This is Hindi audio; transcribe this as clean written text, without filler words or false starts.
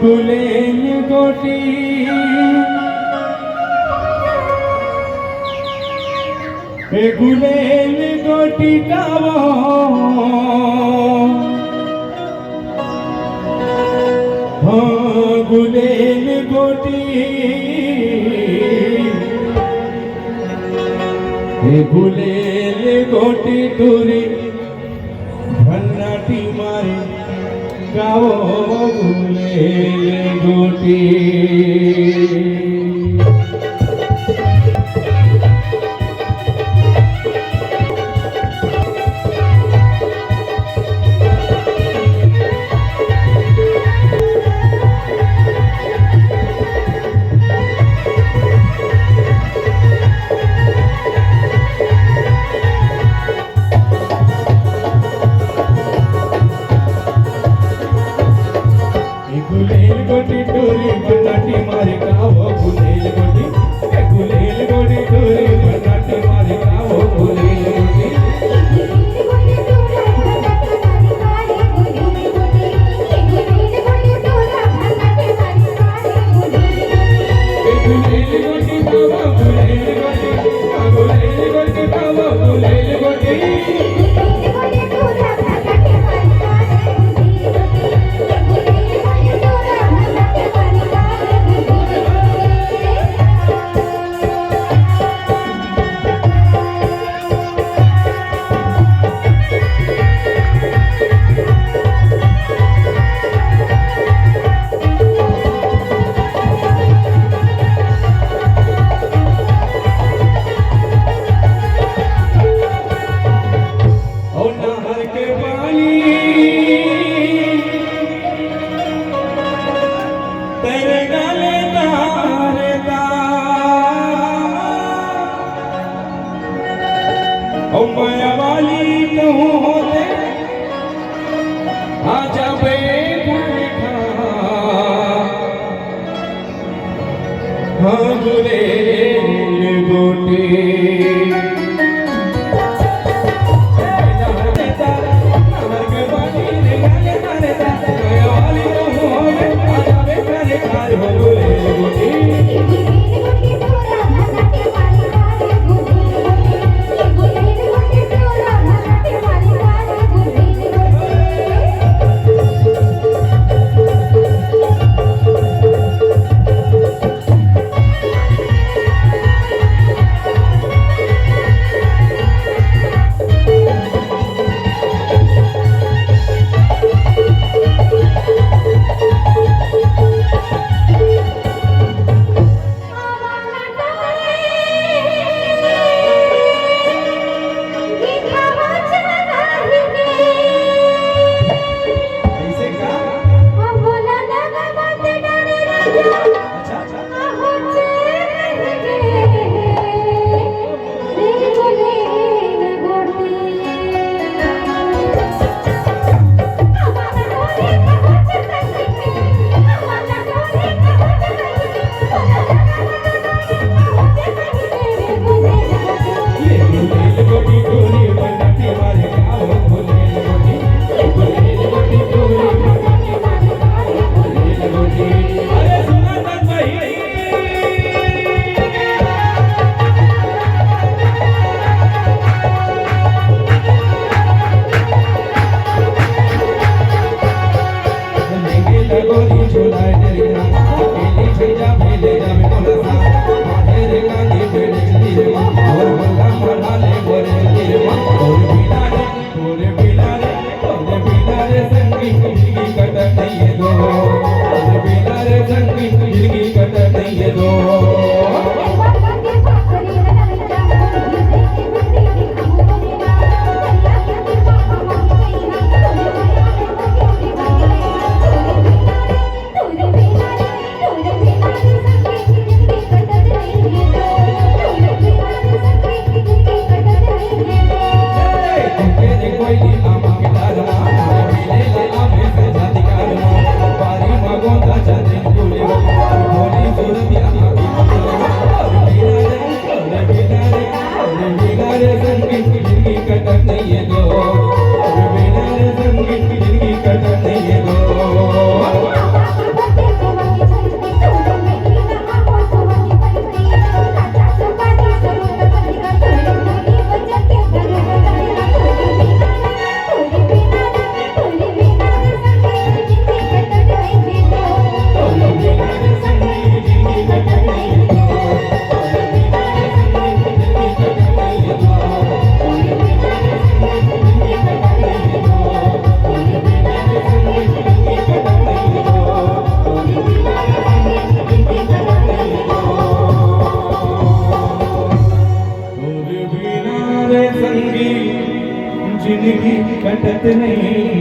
गुलेल गोटी गुलेल गोटी गावो गुलेल गोटी गुलेल गोटी टूरी भन्नाटी मारे गावो गुलेल गोटी गुलेल गोटी टूरी बनाटी मारे गावो गुलेल गोटी गुलेल गोटी टूरी बनाटी मारे गावो गुलेल गोटी गुलेल गोटी गावो गुलेल गोटी गुलेल गोटी गावो गुलेल गोटी तेरे गले तारे ओ माया वाली कहूँ होते आजा बैठा हाँ गुलेल गोटी Thank you. वाटत नाही